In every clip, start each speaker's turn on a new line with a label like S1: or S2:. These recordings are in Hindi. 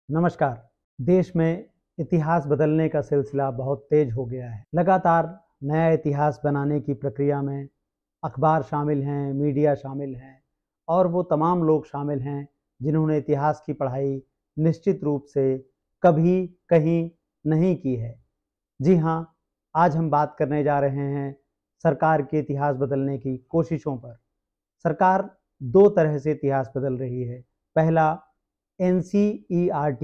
S1: नमस्कार। देश में इतिहास बदलने का सिलसिला बहुत तेज हो गया है। लगातार नया इतिहास बनाने की प्रक्रिया में अखबार शामिल हैं, मीडिया शामिल हैं और वो तमाम लोग शामिल हैं जिन्होंने इतिहास की पढ़ाई निश्चित रूप से कभी कहीं नहीं की है। जी हाँ, आज हम बात करने जा रहे हैं सरकार के इतिहास बदलने की कोशिशों पर। सरकार दो तरह से इतिहास बदल रही है। पहला NCERT,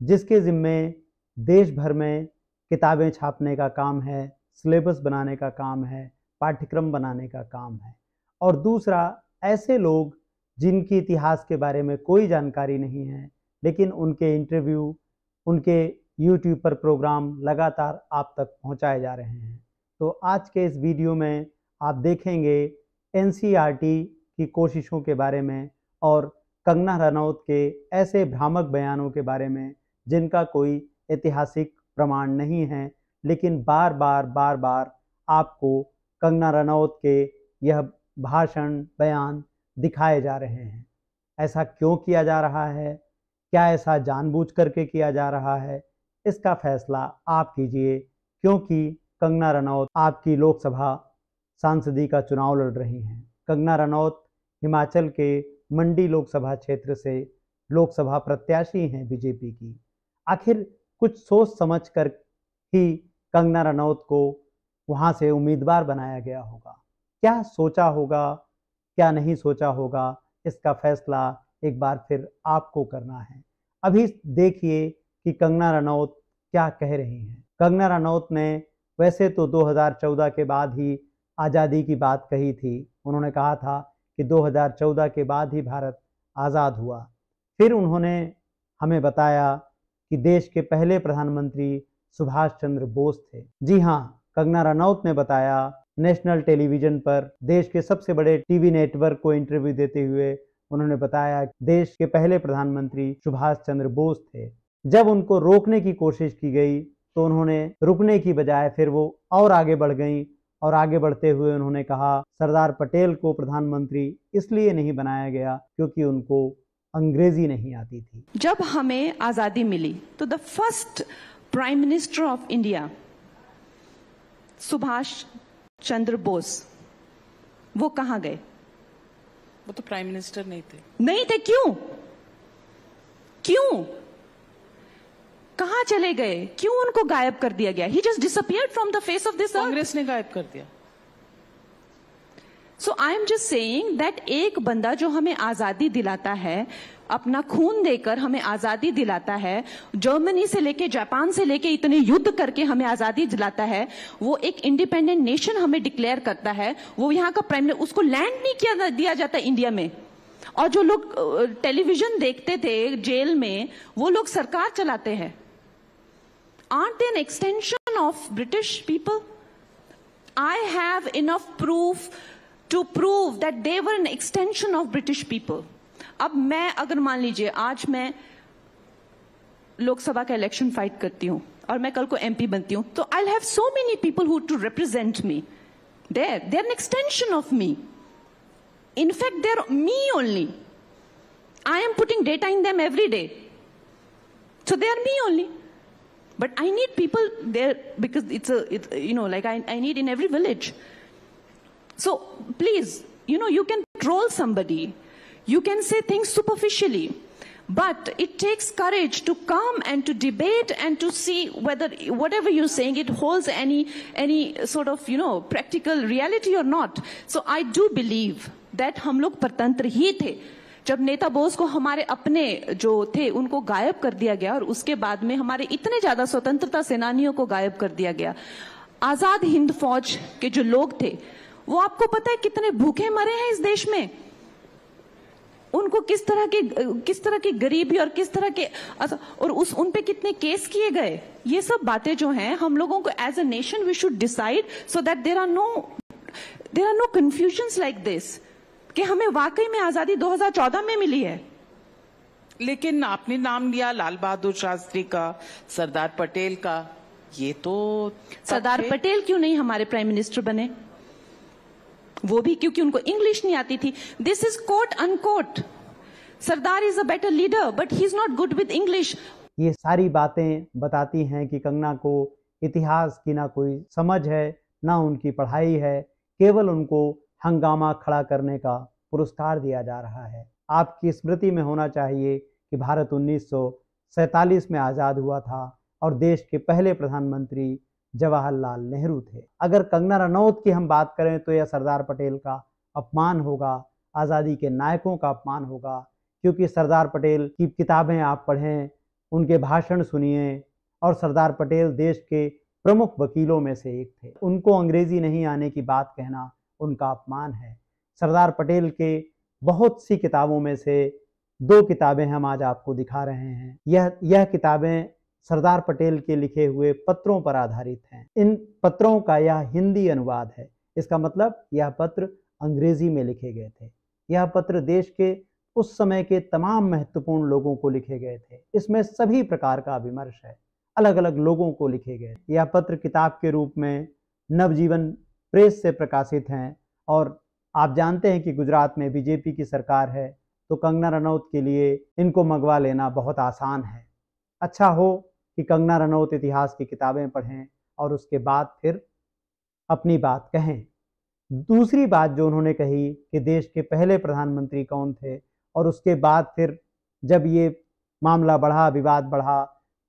S1: जिसके ज़िम्मे देश भर में किताबें छापने का काम है, सिलेबस बनाने का काम है, पाठ्यक्रम बनाने का काम है। और दूसरा ऐसे लोग जिनकी इतिहास के बारे में कोई जानकारी नहीं है, लेकिन उनके इंटरव्यू, उनके YouTube पर प्रोग्राम लगातार आप तक पहुंचाए जा रहे हैं। तो आज के इस वीडियो में आप देखेंगे NCERT की कोशिशों के बारे में और कंगना रनौत के ऐसे भ्रामक बयानों के बारे में जिनका कोई ऐतिहासिक प्रमाण नहीं है, लेकिन बार बार आपको कंगना रनौत के यह भाषण, बयान दिखाए जा रहे हैं। ऐसा क्यों किया जा रहा है? क्या ऐसा जानबूझ करके किया जा रहा है? इसका फैसला आप कीजिए, क्योंकि कंगना रनौत आपकी लोकसभा सांसदी का चुनाव लड़ रही हैं। कंगना रनौत हिमाचल के मंडी लोकसभा क्षेत्र से लोकसभा प्रत्याशी हैं बीजेपी की। आखिर कुछ सोच समझ कर ही कंगना रनौत को वहां से उम्मीदवार बनाया गया होगा। क्या सोचा होगा, क्या नहीं सोचा होगा, इसका फैसला एक बार फिर आपको करना है। अभी देखिए कि कंगना रनौत क्या कह रही हैं। कंगना रनौत ने वैसे तो 2014 के बाद ही आज़ादी की बात कही थी। उन्होंने कहा था कि 2014 के बाद ही भारत आज़ाद हुआ। फिर उन्होंने हमें बताया कि देश के पहले प्रधानमंत्री सुभाष चंद्र बोस थे। जी हाँ, कंगना रनौत ने बताया नेशनल टेलीविजन पर देश के सबसे बड़े टीवी नेटवर्क को इंटरव्यू देते हुए उन्होंने बताया कि देश के पहले प्रधानमंत्री सुभाष चंद्र बोस थे। जब उनको रोकने की कोशिश की गई तो उन्होंने रुकने की बजाय फिर वो और आगे बढ़ गई और आगे बढ़ते हुए उन्होंने कहा सरदार पटेल को प्रधानमंत्री इसलिए नहीं बनाया गया क्योंकि उनको अंग्रेजी नहीं आती थी।
S2: जब हमें आजादी मिली तो the first prime minister of India Subhash Chandra Bose, वो कहां गए?
S3: वो तो प्राइम मिनिस्टर नहीं थे।
S2: क्यों कहां चले गए? क्यों उनको गायब कर दिया गया? He just disappeared from the face of this earth.
S3: Congress ने गायब कर दिया।
S2: So I am just saying that एक बंदा जो हमें आजादी दिलाता है, अपना खून देकर हमें आजादी दिलाता है, जर्मनी से लेके जापान से लेके इतने युद्ध करके हमें आजादी दिलाता है, वो एक इंडिपेंडेंट नेशन हमें डिक्लेयर करता है, वो यहाँ का प्राइम मिनिस्टर, उसको लैंड नहीं दिया जाता इंडिया में। और जो लोग टेलीविजन देखते थे जेल में, वो लोग सरकार चलाते हैं। Aren't they an extension of British people? I have enough proof to prove that they were an extension of British people. अब मैं अगर मान लीजिए आज मैं लोकसभा का इलेक्शन फाइट करती हूं और मैं कल को MP बनती हूं, तो I'll have so many people who to represent me. They're an extension of me. In fact, they're me only. I am putting data in them every day. So they are me only. But I need people there because it's like I need in every village. So please, you can troll somebody. You can say things superficially. But it takes courage to come and to debate and to see whether whatever you're saying, it holds any sort of, practical reality or not. So I do believe that हम लोग परतंत्र ही थे। जब नेता बोस को हमारे अपने जो थे उनको गायब कर दिया गया और उसके बाद में हमारे इतने ज्यादा स्वतंत्रता सेनानियों को गायब कर दिया गया। आजाद हिंद फौज के जो लोग थे, वो आपको पता है कितने भूखे मरे हैं इस देश में? उनको किस तरह की गरीबी और किस तरह के और उन पे कितने केस किए गए? ये सब बातें जो हैं हम लोगों को as a nation we should decide so that there are no confusions like this कि हमें वाकई में आजादी 2014 में मिली है।
S3: लेकिन आपने नाम लिया लाल बहादुर शास्त्री का, सरदार पटेल का, ये तो
S2: सरदार पटेल क्यों नहीं हमारे प्राइम मिनिस्टर बने? वो भी क्योंकि उनको इंग्लिश नहीं आती थी। This is quote unquote Sardar is a better leader, but he's not good with English.
S1: ये सारी बातें बताती हैं कि कंगना को इतिहास की ना कोई समझ है, ना उनकी पढ़ाई है, केवल उनको हंगामा खड़ा करने का पुरस्कार दिया जा रहा है। आपकी स्मृति में होना चाहिए कि भारत 1947 में आज़ाद हुआ था और देश के पहले प्रधानमंत्री जवाहरलाल नेहरू थे। अगर कंगना रनौत की हम बात करें तो यह सरदार पटेल का अपमान होगा, आज़ादी के नायकों का अपमान होगा, क्योंकि सरदार पटेल की किताबें आप पढ़ें, उनके भाषण सुनिए, और सरदार पटेल देश के प्रमुख वकीलों में से एक थे। उनको अंग्रेजी नहीं आने की बात कहना उनका अपमान है। सरदार पटेल के बहुत सी किताबों में से 2 किताबें हम आज आपको दिखा रहे हैं। यह किताबें सरदार पटेल के लिखे हुए पत्रों पर आधारित हैं। इन पत्रों का यह हिंदी अनुवाद है। इसका मतलब यह पत्र अंग्रेजी में लिखे गए थे। यह पत्र देश के उस समय के तमाम महत्वपूर्ण लोगों को लिखे गए थे। इसमें सभी प्रकार का विमर्श है, अलग अलग लोगों को लिखे गए। यह पत्र किताब के रूप में नवजीवन प्रेस से प्रकाशित हैं। और आप जानते हैं कि गुजरात में बीजेपी की सरकार है, तो कंगना रनौत के लिए इनको मंगवा लेना बहुत आसान है। अच्छा हो कि कंगना रनौत इतिहास की किताबें पढ़ें और उसके बाद फिर अपनी बात कहें। दूसरी बात जो उन्होंने कही कि देश के पहले प्रधानमंत्री कौन थे, और उसके बाद फिर जब ये मामला बढ़ा, विवाद बढ़ा,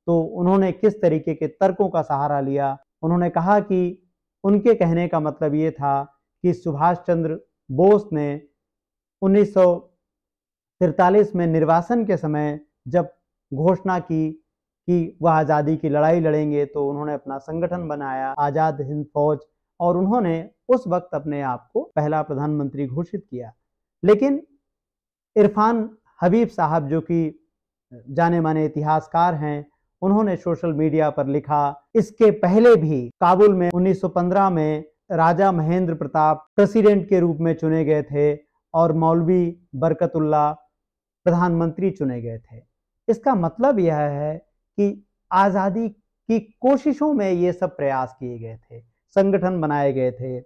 S1: तो उन्होंने किस तरीके के तर्कों का सहारा लिया। उन्होंने कहा कि उनके कहने का मतलब ये था कि सुभाष चंद्र बोस ने 1943 में निर्वासन के समय जब घोषणा की कि वह आज़ादी की लड़ाई लड़ेंगे, तो उन्होंने अपना संगठन बनाया आज़ाद हिंद फौज, और उन्होंने उस वक्त अपने आप को पहला प्रधानमंत्री घोषित किया। लेकिन इरफान हबीब साहब, जो कि जाने माने इतिहासकार हैं, उन्होंने सोशल मीडिया पर लिखा, इसके पहले भी काबुल में 1915 में राजा महेंद्र प्रताप प्रेसिडेंट के रूप में चुने गए थे और मौलवी बरकतुल्लाह प्रधानमंत्री चुने गए थे। इसका मतलब यह है कि आज़ादी की कोशिशों में ये सब प्रयास किए गए थे, संगठन बनाए गए थे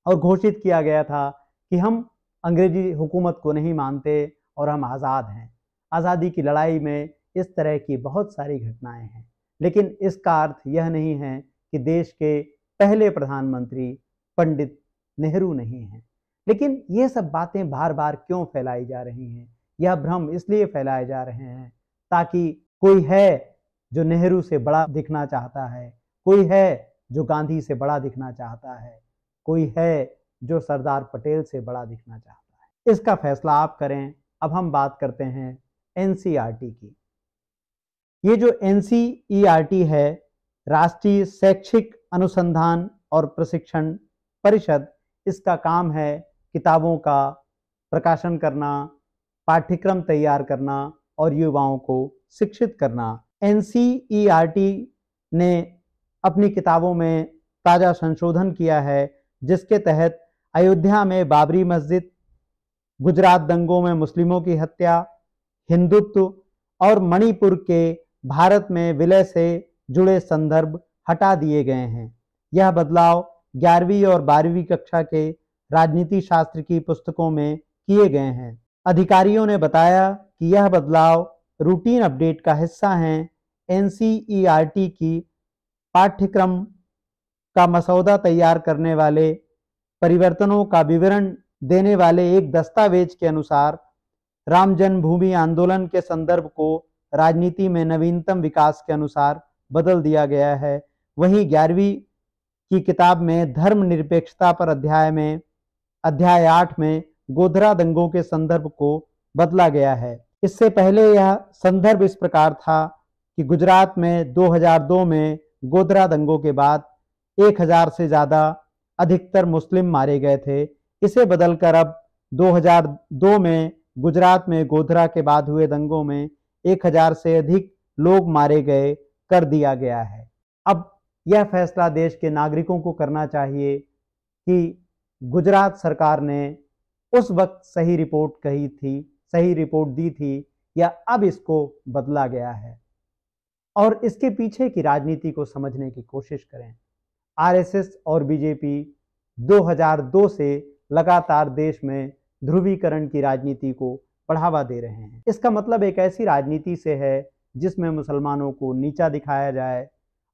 S1: और घोषित किया गया था कि हम अंग्रेजी हुकूमत को नहीं मानते और हम आज़ाद हैं। आज़ादी की लड़ाई में इस तरह की बहुत सारी घटनाएं हैं, लेकिन इसका अर्थ यह नहीं है कि देश के पहले प्रधानमंत्री पंडित नेहरू नहीं हैं। लेकिन ये सब बातें बार बार क्यों फैलाई जा रही हैं? यह भ्रम इसलिए फैलाए जा रहे हैं ताकि कोई है जो नेहरू से बड़ा दिखना चाहता है, कोई है जो गांधी से बड़ा दिखना चाहता है, कोई है जो सरदार पटेल से बड़ा दिखना चाहता है। इसका फैसला आप करें। अब हम बात करते हैं एनसीईआरटी की। ये जो एनसीईआरटी है, राष्ट्रीय शैक्षिक अनुसंधान और प्रशिक्षण परिषद, इसका काम है किताबों का प्रकाशन करना, पाठ्यक्रम तैयार करना और युवाओं को शिक्षित करना। एनसीईआरटी ने अपनी किताबों में ताज़ा संशोधन किया है, जिसके तहत अयोध्या में बाबरी मस्जिद, गुजरात दंगों में मुस्लिमों की हत्या, हिंदुत्व और मणिपुर के भारत में विलय से जुड़े संदर्भ हटा दिए गए हैं। यह बदलाव 11वीं और 12वीं कक्षा के राजनीति शास्त्र की पुस्तकों में किए गए हैं। अधिकारियों ने बताया कि यह बदलाव रूटीन अपडेट का हिस्सा हैं। एनसीईआरटी की पाठ्यक्रम का मसौदा तैयार करने वाले परिवर्तनों का विवरण देने वाले एक दस्तावेज के अनुसार राम जन्मभूमि आंदोलन के संदर्भ को राजनीति में नवीनतम विकास के अनुसार बदल दिया गया है। वहीं 11वीं की किताब में धर्मनिरपेक्षता पर अध्याय 8 में गोधरा दंगों के संदर्भ को बदला गया है। इससे पहले यह संदर्भ इस प्रकार था कि गुजरात में 2002 में गोधरा दंगों के बाद 1000 से ज़्यादा अधिकतर मुस्लिम मारे गए थे। इसे बदलकर अब 2002 में गुजरात में गोधरा के बाद हुए दंगों में 1000 से अधिक लोग मारे गए कर दिया गया है। अब यह फैसला देश के नागरिकों को करना चाहिए कि गुजरात सरकार ने उस वक्त सही रिपोर्ट दी थी या अब इसको बदला गया है, और इसके पीछे की राजनीति को समझने की कोशिश करें। आरएसएस और बीजेपी 2002 से लगातार देश में ध्रुवीकरण की राजनीति को बढ़ावा दे रहे हैं। इसका मतलब एक ऐसी राजनीति से है जिसमें मुसलमानों को नीचा दिखाया जाए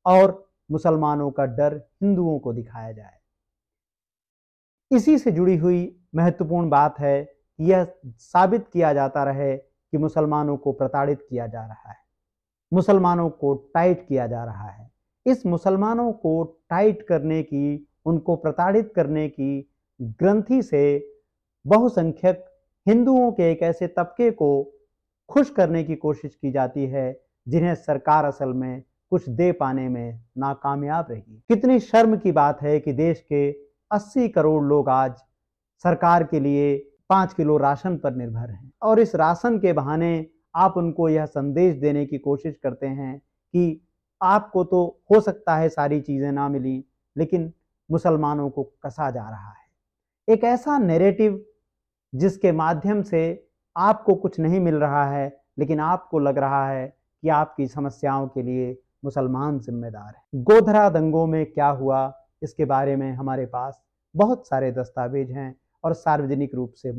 S1: और मुसलमानों का डर हिंदुओं को दिखाया जाए। इसी से जुड़ी हुई महत्वपूर्ण बात है कि यह साबित किया जाता रहे कि मुसलमानों को प्रताड़ित किया जा रहा है, मुसलमानों को टाइट किया जा रहा है। इस मुसलमानों को टाइट करने की, उनको प्रताड़ित करने की ग्रंथि से बहुसंख्यक हिंदुओं के एक ऐसे तबके को खुश करने की कोशिश की जाती है जिन्हें सरकार असल में कुछ दे पाने में नाकामयाब रही। कितनी शर्म की बात है कि देश के 80 करोड़ लोग आज सरकार के लिए 5 किलो राशन पर निर्भर हैं और इस राशन के बहाने आप उनको यह संदेश देने की कोशिश करते हैं कि आपको तो हो सकता है सारी चीजें ना मिली, लेकिन मुसलमानों को कसा जा रहा है। एक ऐसा नैरेटिव जिसके माध्यम से आपको कुछ नहीं मिल रहा है, लेकिन आपको लग रहा है कि आपकी समस्याओं के लिए मुसलमान जिम्मेदार है। गोधरा दंगों में क्या हुआ, इसके बारे में हमारे पास बहुत सारे दस्तावेज हैं और सार्वजनिक रूप से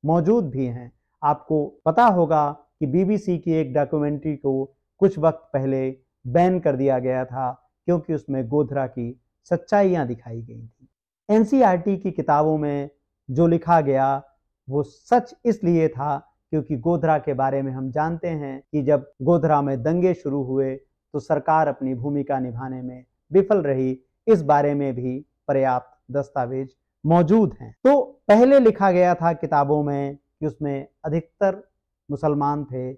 S1: मौजूद भी हैं। आपको पता होगा कि बीबीसी की एक डॉक्यूमेंट्री को कुछ वक्त पहले बैन कर दिया गया था क्योंकि उसमें गोधरा की सच्चाइयां दिखाई गई थी। एनसीईआरटी की किताबों में जो लिखा गया वो सच इसलिए था क्योंकि गोधरा के बारे में हम जानते हैं कि जब गोधरा में दंगे शुरू हुए तो सरकार अपनी भूमिका निभाने में विफल रही। इस बारे में भी पर्याप्त दस्तावेज मौजूद हैं। तो पहले लिखा गया था किताबों में कि उसमें अधिकतर मुसलमान थे,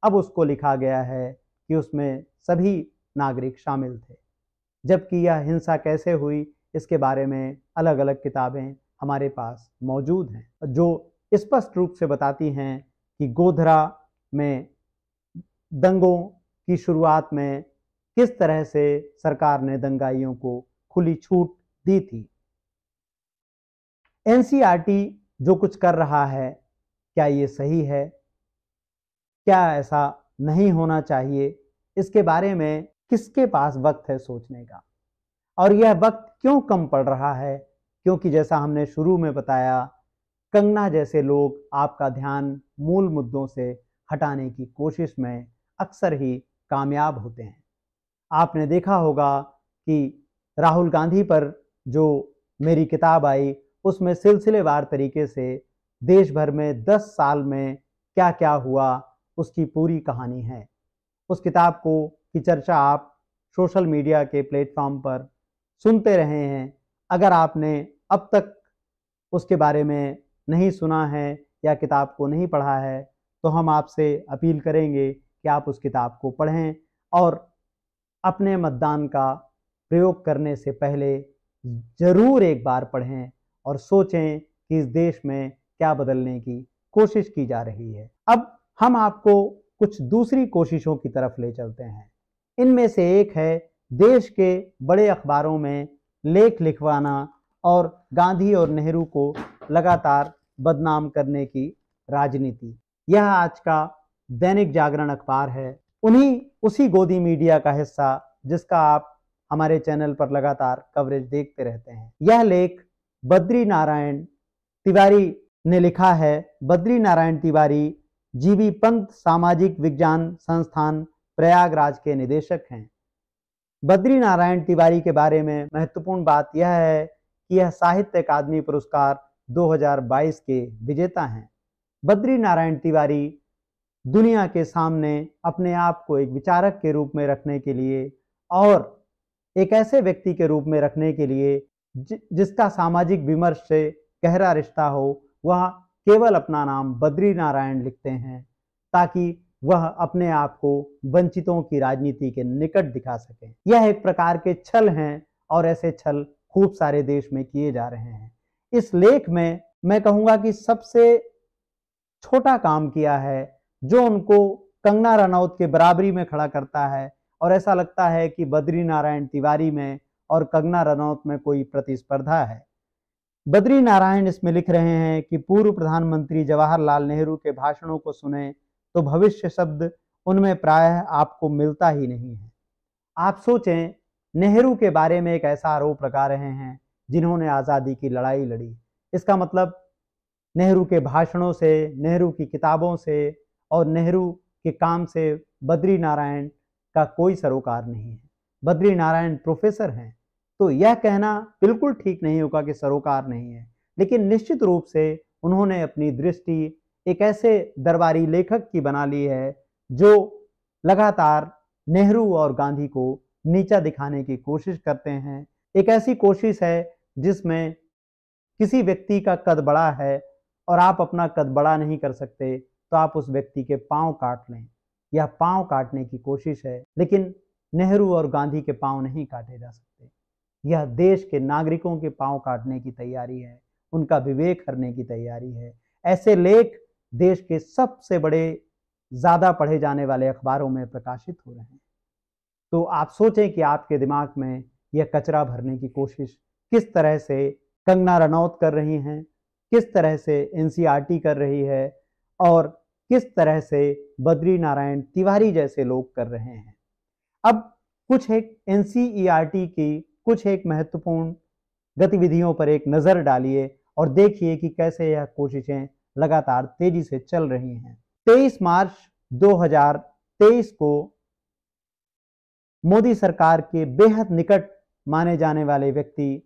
S1: अब उसको लिखा गया है कि उसमें सभी नागरिक शामिल थे। जबकि यह हिंसा कैसे हुई इसके बारे में अलग अलग किताबें हमारे पास मौजूद हैं जो स्पष्ट रूप से बताती हैं कि गोधरा में दंगों की शुरुआत में किस तरह से सरकार ने दंगाइयों को खुली छूट दी थी। एनसीईआरटी जो कुछ कर रहा है, क्या ये सही है? क्या ऐसा नहीं होना चाहिए? इसके बारे में किसके पास वक्त है सोचने का? और यह वक्त क्यों कम पड़ रहा है? क्योंकि जैसा हमने शुरू में बताया, कंगना जैसे लोग आपका ध्यान मूल मुद्दों से हटाने की कोशिश में अक्सर ही कामयाब होते हैं। आपने देखा होगा कि राहुल गांधी पर जो मेरी किताब आई उसमें सिलसिलेवार तरीके से देश भर में 10 साल में क्या क्या हुआ उसकी पूरी कहानी है। उस किताब की चर्चा आप सोशल मीडिया के प्लेटफॉर्म पर सुनते रहे हैं। अगर आपने अब तक उसके बारे में नहीं सुना है या किताब को नहीं पढ़ा है तो हम आपसे अपील करेंगे कि आप उस किताब को पढ़ें और अपने मतदान का प्रयोग करने से पहले जरूर एक बार पढ़ें और सोचें कि इस देश में क्या बदलने की कोशिश की जा रही है। अब हम आपको कुछ दूसरी कोशिशों की तरफ ले चलते हैं। इनमें से एक है देश के बड़े अखबारों में लेख लिखवाना और गांधी और नेहरू को लगातार बदनाम करने की राजनीति। यह आज का दैनिक जागरण अखबार है, उसी गोदी मीडिया का हिस्सा जिसका आप हमारे चैनल पर लगातार कवरेज देखते रहते हैं। यह लेख बद्री नारायण तिवारी ने लिखा है। बद्री नारायण तिवारी जीबी पंत सामाजिक विज्ञान संस्थान प्रयागराज के निदेशक हैं। बद्री नारायण तिवारी के बारे में महत्वपूर्ण बात यह है कि यह साहित्य अकादमी पुरस्कार 2022 के विजेता हैं। बद्री नारायण तिवारी दुनिया के सामने अपने आप को एक विचारक के रूप में रखने के लिए और एक ऐसे व्यक्ति के रूप में रखने के लिए जिसका सामाजिक विमर्श से गहरा रिश्ता हो, वह केवल अपना नाम बद्री नारायण लिखते हैं ताकि वह अपने आप को वंचितों की राजनीति के निकट दिखा सकें। यह एक प्रकार के छल हैं और ऐसे छल खूब सारे देश में किए जा रहे हैं। इस लेख में मैं कहूँगा कि सबसे छोटा काम किया है जो उनको कंगना रनौत के बराबरी में खड़ा करता है और ऐसा लगता है कि बद्री नारायण तिवारी में और कंगना रनौत में कोई प्रतिस्पर्धा है। बद्री नारायण इसमें लिख रहे हैं कि पूर्व प्रधानमंत्री जवाहरलाल नेहरू के भाषणों को सुने तो भविष्य शब्द उनमें प्रायः आपको मिलता ही नहीं है। आप सोचें, नेहरू के बारे में एक ऐसा आरोप लगा रहे हैं जिन्होंने आज़ादी की लड़ाई लड़ी। इसका मतलब नेहरू के भाषणों से, नेहरू की किताबों से और नेहरू के काम से बद्री नारायण का कोई सरोकार नहीं है। बद्री नारायण प्रोफेसर हैं, तो यह कहना बिल्कुल ठीक नहीं होगा कि सरोकार नहीं है, लेकिन निश्चित रूप से उन्होंने अपनी दृष्टि एक ऐसे दरबारी लेखक की बना ली है जो लगातार नेहरू और गांधी को नीचा दिखाने की कोशिश करते हैं। एक ऐसी कोशिश है जिसमें किसी व्यक्ति का कद बड़ा है और आप अपना कद बड़ा नहीं कर सकते तो आप उस व्यक्ति के पांव काट लें। यह पांव काटने की कोशिश है, लेकिन नेहरू और गांधी के पांव नहीं काटे जा सकते। यह देश के नागरिकों के पांव काटने की तैयारी है, उनका विवेक हरने की तैयारी है। ऐसे लेख देश के सबसे बड़े ज्यादा पढ़े जाने वाले अखबारों में प्रकाशित हो रहे हैं। तो आप सोचें कि आपके दिमाग में यह कचरा भरने की कोशिश किस तरह से कंगना रनौत कर रही हैं, किस तरह से एनसीईआरटी कर रही है और किस तरह से बद्री नारायण तिवारी जैसे लोग कर रहे हैं। अब कुछ एक एनसीईआरटी की कुछ एक महत्वपूर्ण गतिविधियों पर एक नजर डालिए और देखिए कि कैसे यह कोशिशें लगातार तेजी से चल रही हैं। 23 मार्च 2023 को मोदी सरकार के बेहद निकट माने जाने वाले व्यक्ति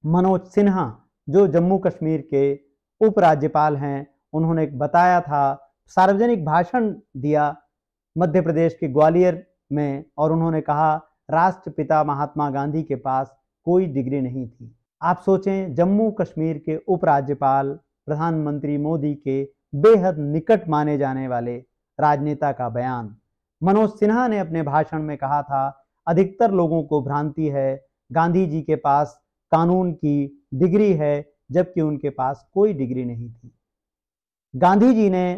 S1: मनोज सिन्हा, जो जम्मू कश्मीर के उपराज्यपाल हैं, उन्होंने बताया था, सार्वजनिक भाषण दिया मध्य प्रदेश के ग्वालियर में, और उन्होंने कहा राष्ट्रपिता महात्मा गांधी के पास कोई डिग्री नहीं थी। आप सोचें, जम्मू कश्मीर के उपराज्यपाल प्रधानमंत्री मोदी के बेहद निकट माने जाने वाले राजनेता का बयान। मनोज सिन्हा ने अपने भाषण में कहा था, अधिकतर लोगों को भ्रांति है, गांधी जी के पास कानून की डिग्री है जबकि उनके पास कोई डिग्री नहीं थी। गांधी जी ने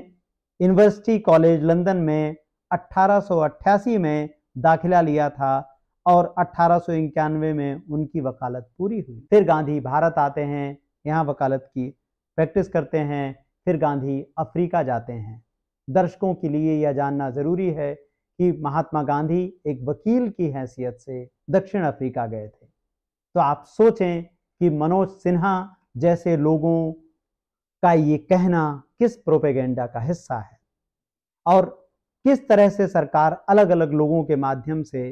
S1: यूनिवर्सिटी कॉलेज लंदन में 1888 में दाखिला लिया था और 1891 में उनकी वकालत पूरी हुई। फिर गांधी भारत आते हैं, यहाँ वकालत की प्रैक्टिस करते हैं, फिर गांधी अफ्रीका जाते हैं। दर्शकों के लिए यह जानना जरूरी है कि महात्मा गांधी एक वकील की हैसियत से दक्षिण अफ्रीका गए थे। तो आप सोचें कि मनोज सिन्हा जैसे लोगों का ये कहना किस प्रोपेगेंडा का हिस्सा है और किस तरह से सरकार अलग अलग लोगों के माध्यम से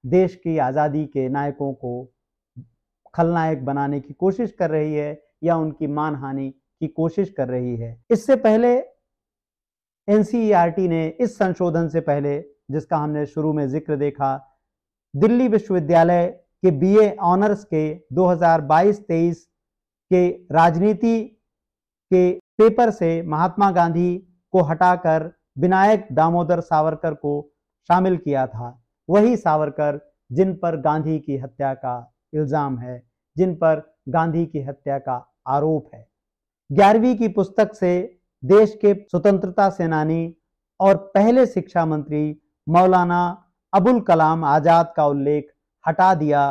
S1: देश की आज़ादी के नायकों को खलनायक बनाने की कोशिश कर रही है या उनकी मानहानि की कोशिश कर रही है। इससे पहले एनसीईआरटी ने इस संशोधन से पहले, जिसका हमने शुरू में जिक्र देखा, दिल्ली विश्वविद्यालय के बीए ऑनर्स के 2022-23 के राजनीति के पेपर से महात्मा गांधी को हटाकर विनायक दामोदर सावरकर को शामिल किया था। वही सावरकर जिन पर गांधी की हत्या का इल्जाम है, जिन पर गांधी की हत्या का आरोप है। 11वीं की पुस्तक से देश के स्वतंत्रता सेनानी और पहले शिक्षा मंत्री मौलाना अबुल कलाम आजाद का उल्लेख हटा दिया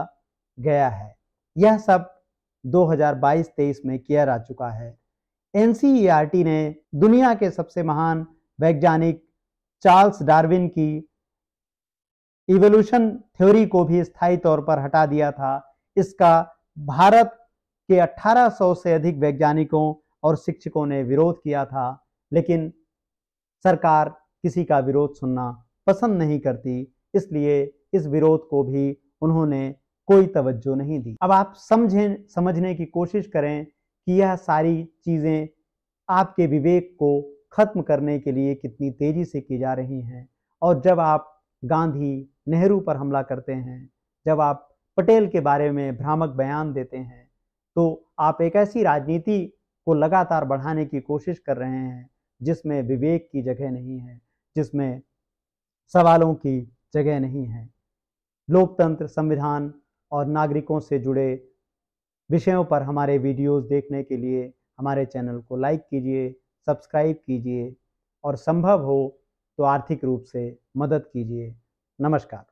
S1: गया है। यह सब 2022-23 में किया जा चुका है। एनसीईआरटी ने दुनिया के सबसे महान वैज्ञानिक चार्ल्स डार्विन की इवोल्यूशन थ्योरी को भी स्थायी तौर पर हटा दिया था। इसका भारत के 1800 से अधिक वैज्ञानिकों और शिक्षकों ने विरोध किया था, लेकिन सरकार किसी का विरोध सुनना पसंद नहीं करती, इसलिए इस विरोध को भी उन्होंने कोई तवज्जो नहीं दी। अब आप समझने की कोशिश करें कि यह सारी चीज़ें आपके विवेक को खत्म करने के लिए कितनी तेजी से की जा रही हैं। और जब आप गांधी, नेहरू पर हमला करते हैं, जब आप पटेल के बारे में भ्रामक बयान देते हैं, तो आप एक ऐसी राजनीति को लगातार बढ़ाने की कोशिश कर रहे हैं जिसमें विवेक की जगह नहीं है, जिसमें सवालों की जगह नहीं है। लोकतंत्र, संविधान और नागरिकों से जुड़े विषयों पर हमारे वीडियोस देखने के लिए हमारे चैनल को लाइक कीजिए, सब्सक्राइब कीजिए और संभव हो तो आर्थिक रूप से मदद कीजिए। नमस्कार।